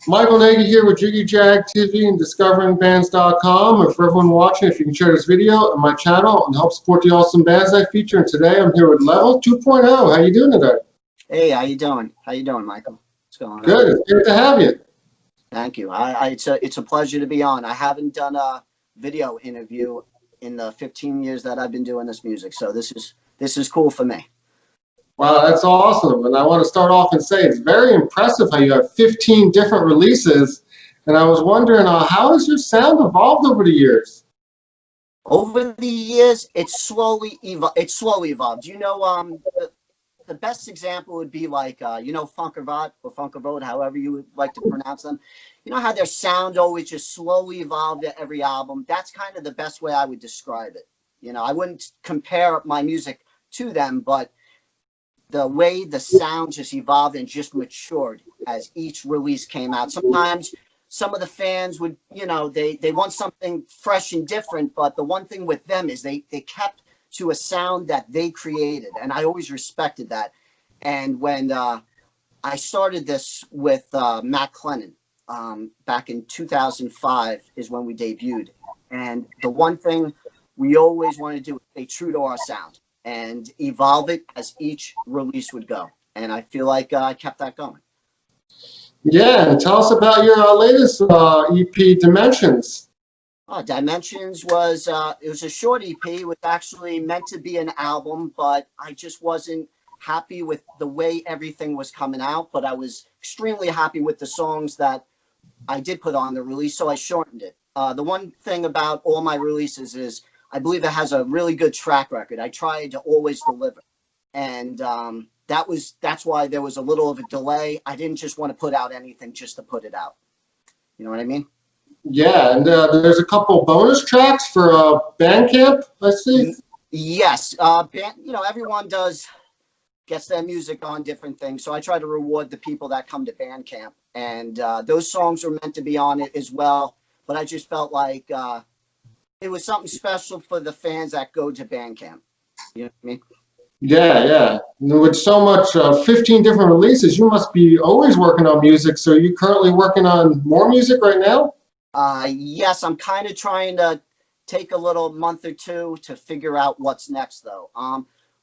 Michael Nagy here with Jiggy Jag TV and DiscoveringBands.com. And for everyone watching, if you can share this video on my channel and help support the awesome bands I feature. And today I'm here with Level 2.0. How you doing today? Hey, how you doing? How you doing, Michael? What's going on? Good. It's good to have you. Thank you. It's a pleasure to be on. I haven't done a video interview in the 15 years that I've been doing this music, so this is cool for me. Wow, that's awesome. And I want to start off and say it's very impressive how you have 15 different releases. And I was wondering, how has your sound evolved over the years? Over the years, it's slowly evolved. You know, the best example would be like, you know, Funkervot or Funkervot, however you would like to pronounce them. You know how their sound always just slowly evolved at every album? That's kind of the best way I would describe it. You know, I wouldn't compare my music to them, but the way the sound just evolved and just matured as each release came out. Sometimes some of the fans would, you know, they want something fresh and different, but the one thing with them is they kept to a sound that they created, and I always respected that. And when I started this with Matt Clennon back in 2005 is when we debuted, and the one thing we always wanted to do is stay true to our sound and evolve it as each release would go. And I feel like I kept that going. Yeah, and tell us about your latest EP, Dimensions. Dimensions was it was a short EP. It was actually meant to be an album, but I just wasn't happy with the way everything was coming out. But I was extremely happy with the songs that I did put on the release, so I shortened it. The one thing about all my releases is I believe it has a really good track record. I tried to always deliver, and that's why there was a little of a delay. I didn't just want to put out anything just to put it out. You know what I mean? Yeah, and there's a couple bonus tracks for Bandcamp, I see. Yes, you know, everyone gets their music on different things, so I try to reward the people that come to Bandcamp, and those songs were meant to be on it as well. But I just felt like it was something special for the fans that go to Bandcamp. You know what I mean? Yeah. With so much, 15 different releases, you must be always working on music. So are you currently working on more music right now? Yes, I'm kind of trying to take a little month or two to figure out what's next, though.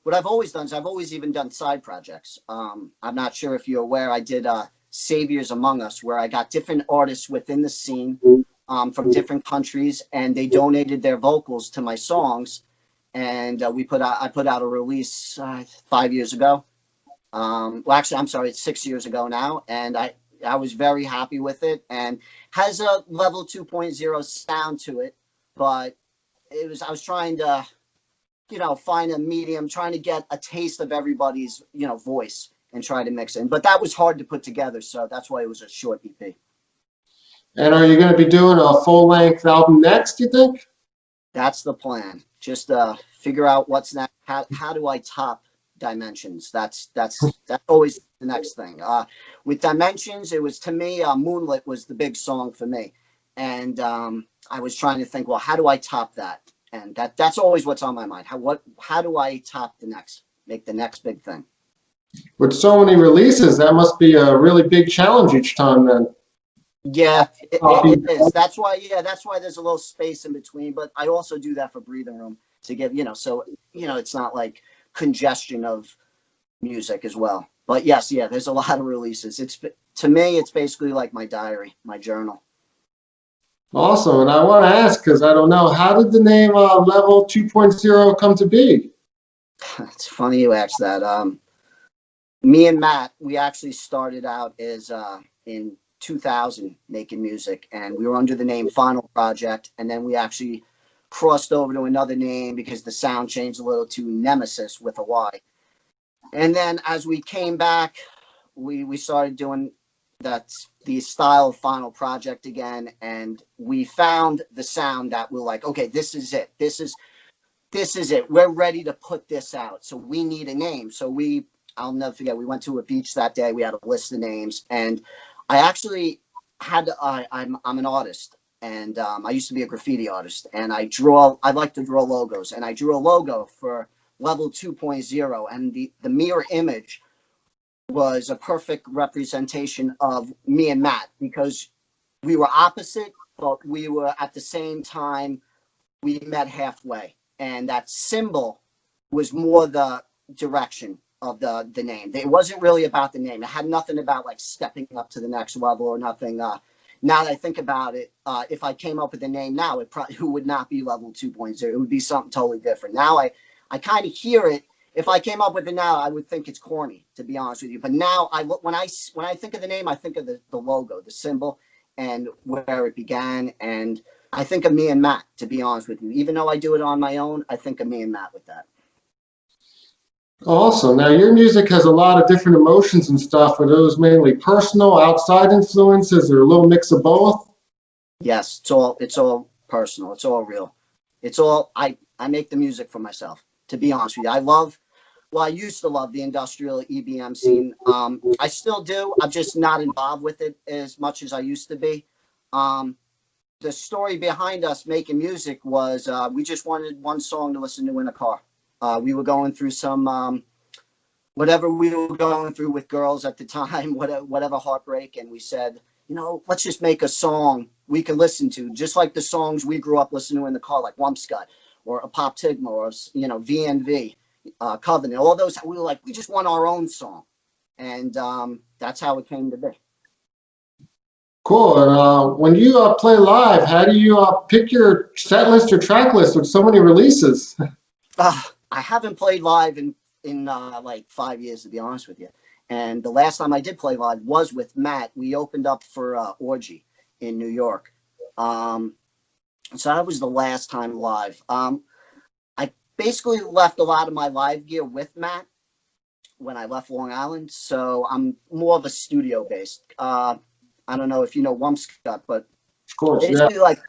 What I've always done is I've always even done side projects. I'm not sure if you're aware, I did Saviors Among Us, where I got different artists within the scene from different countries, and they donated their vocals to my songs. And I put out a release 5 years ago. Well, actually, I'm sorry, it's 6 years ago now, and I was very happy with it, and has a level 2.0 sound to it, but I was trying to, you know, find a medium, trying to get a taste of everybody's, you know, voice and try to mix in. But that was hard to put together, so that's why it was a short EP. And are you going to be doing a full-length album next, you think? That's the plan. Just figure out what's next. How do I top Dimensions? That's always the next thing. With Dimensions, it was, to me, Moonlit was the big song for me, and I was trying to think, well, how do I top that? And that's always what's on my mind. How do I make the next big thing? With so many releases, that must be a really big challenge each time then. Yeah, it is. That's why there's a little space in between, but I also do that for breathing room to give, you know, so, you know, it's not like congestion of music as well. But yes, there's a lot of releases. To me, it's basically like my diary, my journal. Awesome. And I want to ask, because I don't know, how did the name Level 2.0 come to be? It's funny you asked that. Me and Matt, we actually started out as in 2000 making music, and we were under the name Final Project, and then we actually crossed over to another name because the sound changed a little to Nemesis with a Y. And then as we came back, we started doing the style of Final Project again, and we found the sound that we're like, okay, this is it. This is it. We're ready to put this out. So we need a name. So I'll never forget, we went to a beach that day. We had a list of names, and I actually I'm an artist, and I used to be a graffiti artist, and I like to draw logos, and I drew a logo for Level 2.0, and the mirror image was a perfect representation of me and Matt, because we were opposite, but we were at the same time, we met halfway. And that symbol was more the direction of the name. It wasn't really about the name. It had nothing about like stepping up to the next level or nothing. Now that I think about it, if I came up with a name now, it probably would not be level 2.0. It would be something totally different. Now I kind of hear it. If I came up with it now, I would think it's corny, to be honest with you. But now when I think of the name, I think of the logo, the symbol, and where it began. And I think of me and Matt, to be honest with you. Even though I do it on my own, I think of me and Matt with that. Awesome. Now, your music has a lot of different emotions and stuff. Are those mainly personal, outside influences, or a little mix of both? Yes, it's all personal. It's all real. It's all, I make the music for myself, to be honest with you. I used to love the industrial EBM scene. I still do. I'm just not involved with it as much as I used to be. The story behind us making music was we just wanted one song to listen to in a car. We were going through some, whatever we were going through with girls at the time, whatever heartbreak. And we said, let's just make a song we can listen to, just like the songs we grew up listening to in the car, like Wumpscut or a Pop Tigma or, VNV, Covenant, all those. We were like, we just want our own song. And that's how it came to be. Cool. And when you play live, how do you pick your set list or track list with so many releases? I haven't played live in like 5 years, to be honest with you. And the last time I did play live was with Matt. We opened up for Orgy in New York. So that was the last time live. I basically left a lot of my live gear with Matt when I left Long Island. So I'm more of a studio based. I don't know if you know Wumpscut, but Of course,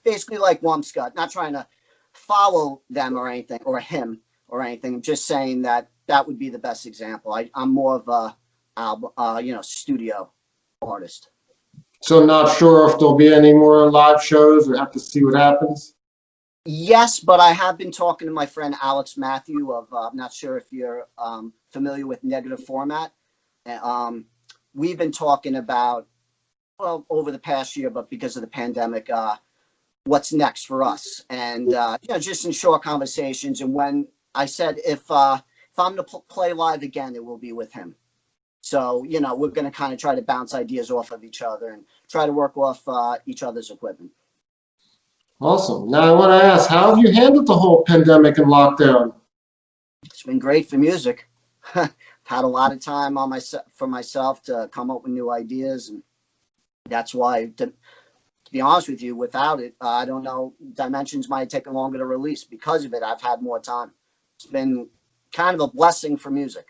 basically like Wumpscut. Not trying to follow them or anything, or him or anything. I'm just saying that would be the best example. I'm more of a studio artist. So not sure if there'll be any more live shows, or have to see what happens? Yes, but I have been talking to my friend Alex Matthew of, I'm not sure if you're familiar with Negative Format. We've been talking about, well, over the past year, but because of the pandemic, what's next for us. And, just in short conversations. And when I said, if I'm to play live again, it will be with him. So, we're going to kind of try to bounce ideas off of each other and try to work off each other's equipment. Awesome. Now I want to ask, how have you handled the whole pandemic and lockdown? It's been great for music. Had a lot of time for myself to come up with new ideas. And that's why, to be honest with you, without it, I don't know, Dimensions might have taken longer to release. Because of it, I've had more time. It's been kind of a blessing for music.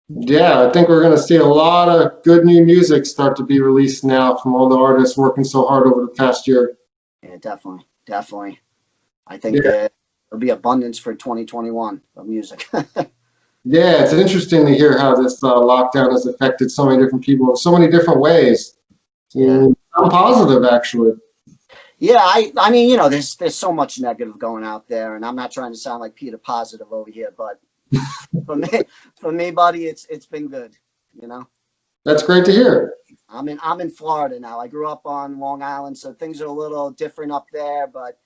Yeah, I think we're going to see a lot of good new music start to be released now from all the artists working so hard over the past year. Yeah, definitely. I think there'll be abundance for 2021 of music. Yeah, it's interesting to hear how this lockdown has affected so many different people in so many different ways. Yeah. I'm positive, actually. Yeah, I mean, there's so much negative going out there, and I'm not trying to sound like Peter Positive over here, but for me, buddy, it's been good. That's great to hear. I'm in Florida now. I grew up on Long Island, so things are a little different up there, but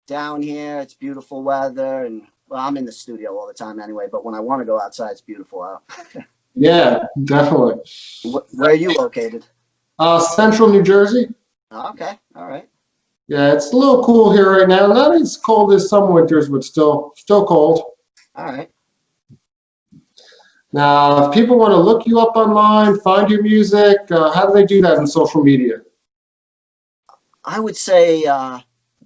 down here it's beautiful weather, and well, I'm in the studio all the time anyway, but when I want to go outside, it's beautiful out. Yeah, definitely. Where are you located? Central New Jersey. Oh, okay, all right. Yeah, it's a little cool here right now. Not as cold as some winters, but still cold. All right. Now, if people want to look you up online, find your music, how do they do that in social media? I would say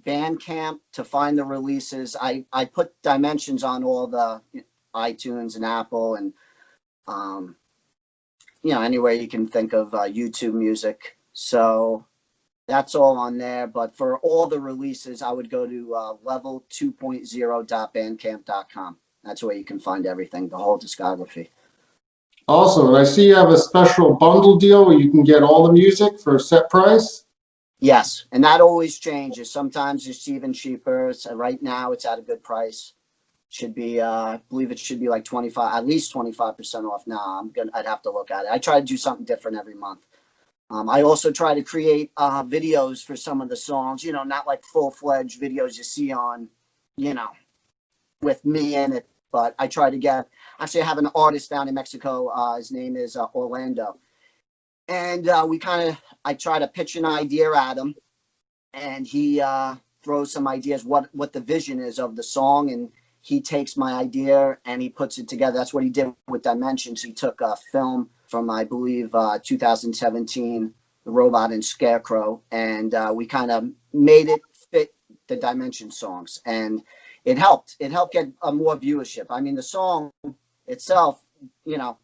Bandcamp to find the releases. I put Dimensions on all the iTunes and Apple and anywhere you can think of YouTube music. So that's all on there. But for all the releases, I would go to level2.0.bandcamp.com. That's where you can find everything, the whole discography. Awesome. And I see you have a special bundle deal where you can get all the music for a set price. Yes, and that always changes. Sometimes it's even cheaper. So right now, it's at a good price. Should be, I believe it should be like 25, at least 25% off now. I'd have to look at it. I try to do something different every month. I also try to create videos for some of the songs, you know, not like full-fledged videos you see on, you know, with me in it, but I try to get, actually I have an artist down in Mexico. His name is Orlando. And I try to pitch an idea at him, and he throws some ideas, what the vision is of the song, and he takes my idea and he puts it together. That's what he did with Dimensions. He took a film from, I believe, 2017, The Robot and Scarecrow, and we kind of made it fit the Dimension songs, and it helped. It helped get more viewership. I mean, the song itself, you know,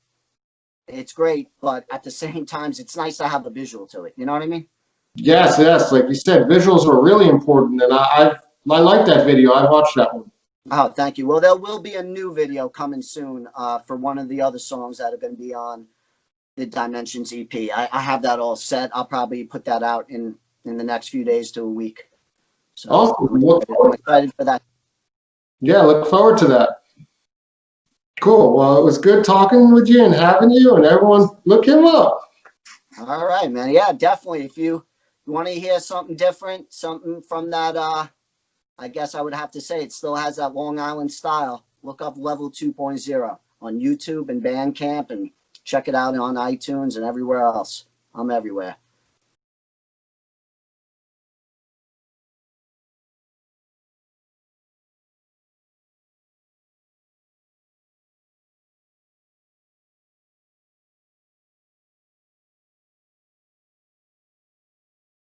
it's great, but at the same time, it's nice to have a visual to it. You know what I mean? Yes, yes. Like you said, visuals are really important, and I like that video. I watched that one. Oh, thank you. Well, there will be a new video coming soon for one of the other songs that are going to be on the Dimensions EP. I have that all set. I'll probably put that out in the next few days to a week. So Awesome. I'm excited for that. Yeah, look forward to that. Cool. Well, it was good talking with you and having you, and everyone look him up. All right, man. Yeah, definitely. If you want to hear something different, something from that, I guess I would have to say it still has that Long Island style. Look up Level 2.0 on YouTube and Bandcamp, and check it out on iTunes and everywhere else. I'm everywhere.